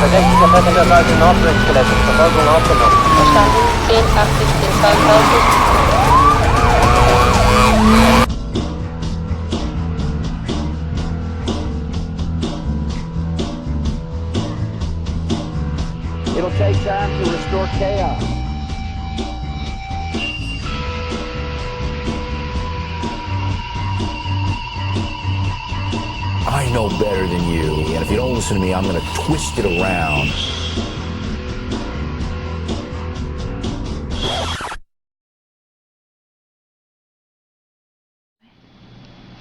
Verdächtiger fettender Seite Nordwestgelände. Verfolgung aufgenommen. Verstanden. 1080 den 32. It'll take time to restore chaos. I know better than you, and if you don't listen to me, I'm going to twist it around.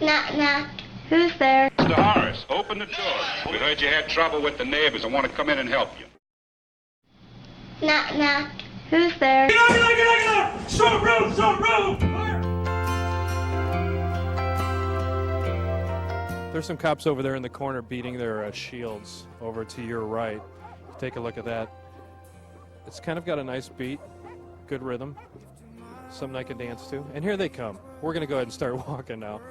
Knock, knock. Who's there? Mr. Horace, open the door. We heard you had trouble with the neighbors. I want to come in and help you. Knock, knock. Who's there? Get out! Short road! Fire! There's some cops over there in the corner beating their shields over to your right. Take a look at that. It's kind of got a nice beat, good rhythm, something I can dance to. And here they come. We're going to go ahead and start walking now.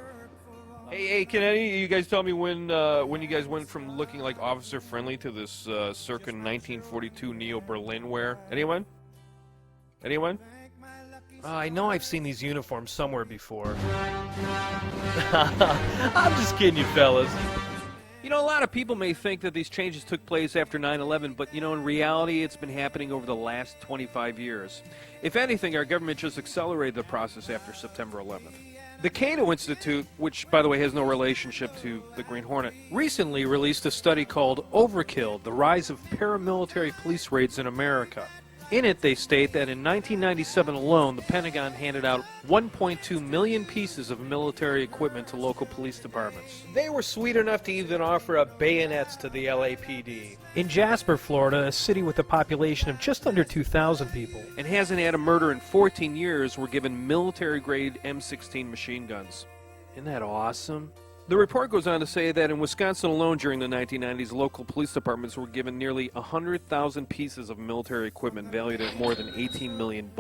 Hey, can any of you guys tell me when you guys went from looking like officer friendly to this circa 1942 Neo-Berlin wear? Anyone? I know I've seen these uniforms somewhere before. I'm just kidding you, fellas. You know, a lot of people may think that these changes took place after 9/11, but, you know, in reality, it's been happening over the last 25 years. If anything, our government just accelerated the process after September 11th. The Cato Institute, which, by the way, has no relationship to the Green Hornet, recently released a study called Overkill, the Rise of Paramilitary Police Raids in America. In it, they state that in 1997 alone, the Pentagon handed out 1.2 million pieces of military equipment to local police departments. They were sweet enough to even offer up bayonets to the LAPD. In Jasper, Florida, a city with a population of just under 2,000 people, and hasn't had a murder in 14 years, were given military-grade M16 machine guns. Isn't that awesome? The report goes on to say that in Wisconsin alone during the 1990s, local police departments were given nearly 100,000 pieces of military equipment valued at more than $18 million.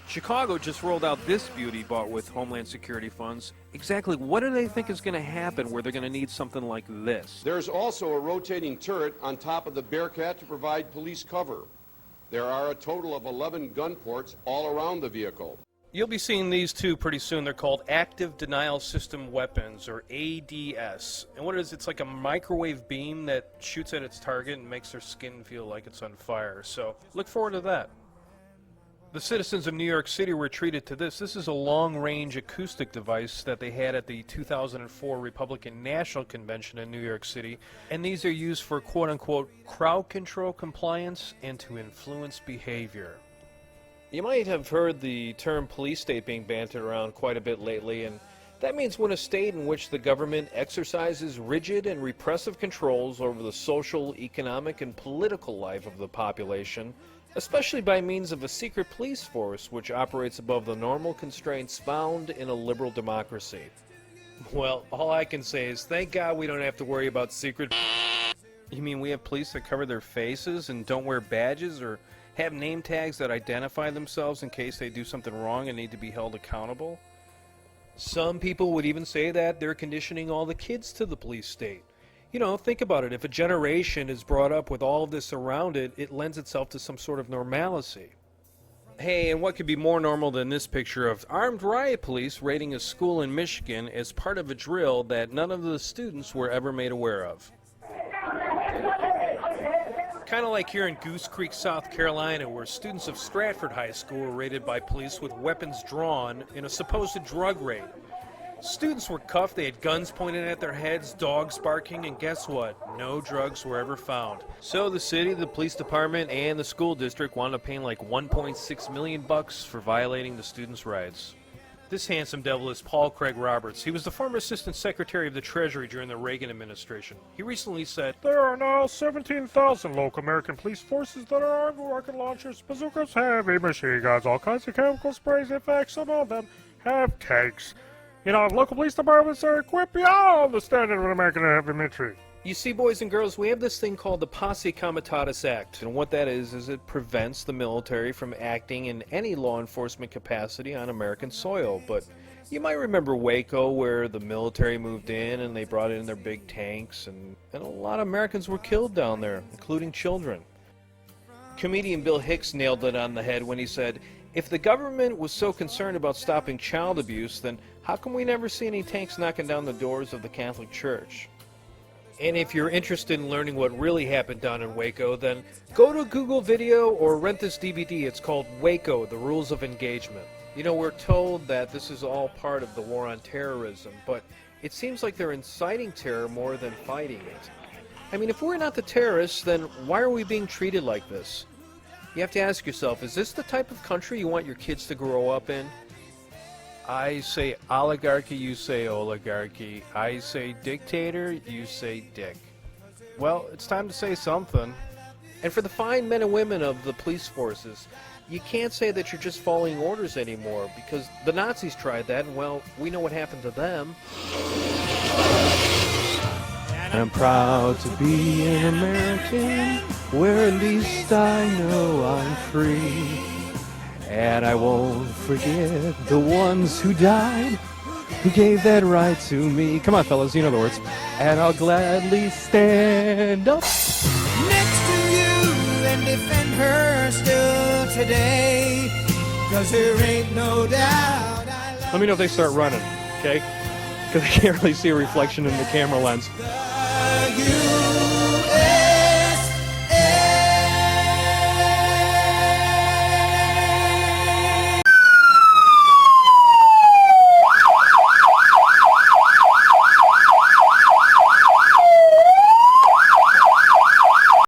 Chicago just rolled out this beauty bought with Homeland Security funds. Exactly what do they think is going to happen where they're going to need something like this? There's also a rotating turret on top of the Bearcat to provide police cover. There are a total of 11 gun ports all around the vehicle. You'll be seeing these two pretty soon. They're called Active Denial System Weapons, or ADS. And what it is, it's like a microwave beam that shoots at its target and makes their skin feel like it's on fire. So look forward to that. The citizens of New York City were treated to this. This is a long-range acoustic device that they had at the 2004 Republican National Convention in New York City. And these are used for quote-unquote crowd control compliance and to influence behavior. You might have heard the term police state being bantered around quite a bit lately, and that means when a state in which the government exercises rigid and repressive controls over the social, economic, and political life of the population, especially by means of a secret police force which operates above the normal constraints found in a liberal democracy. Well, all I can say is thank God we don't have to worry about secret. You mean we have police that cover their faces and don't wear badges or have name tags that identify themselves in case they do something wrong and need to be held accountable? Some people would even say that they're conditioning all the kids to the police state. You know, think about it. If a generation is brought up with all of this around it, it lends itself to some sort of normalcy. Hey, and what could be more normal than this picture of armed riot police raiding a school in Michigan as part of a drill that none of the students were ever made aware of? Kind of like here in Goose Creek, South Carolina, where students of Stratford High School were raided by police with weapons drawn in a supposed drug raid. Students were cuffed, they had guns pointed at their heads, dogs barking, and guess what? No drugs were ever found. So the city, the police department, and the school district wound up paying like $1.6 million for violating the students' rights. This handsome devil is Paul Craig Roberts. He was the former Assistant Secretary of the Treasury during the Reagan administration. He recently said, There are now 17,000 local American police forces that are armed with rocket launchers, bazookas, heavy machine guns, all kinds of chemical sprays. In fact, some of them have tanks. You know, if local police departments are equipped beyond the standard of an American heavy military. You see, boys and girls, we have this thing called the Posse Comitatus Act, and what that is it prevents the military from acting in any law enforcement capacity on American soil. But You might remember Waco, where the military moved in and they brought in their big tanks, and a lot of Americans were killed down there, including children. Comedian Bill Hicks nailed it on the head when he said, if the government was so concerned about stopping child abuse, then how come we never see any tanks knocking down the doors of the Catholic Church? And if you're interested in learning what really happened down in Waco, then go to Google Video or rent this DVD. It's called Waco, The Rules of Engagement. You know, we're told that this is all part of the war on terrorism, but it seems like they're inciting terror more than fighting it. I mean, if we're not the terrorists, then why are we being treated like this? You have to ask yourself, is this the type of country you want your kids to grow up in? I say oligarchy, you say oligarchy. I say dictator, you say dick. Well, it's time to say something. And for the fine men and women of the police forces, you can't say that you're just following orders anymore, because the Nazis tried that, and well, we know what happened to them. I'm proud to be an American, where at least I know I'm free. And I won't forget the ones who died, who gave that right to me. Come on, fellas, you know the words. And I'll gladly stand up next to you and defend her still today, 'cause there ain't no doubt I love Let me know if they start running, okay? Because I can't really see a reflection in the camera lens. you.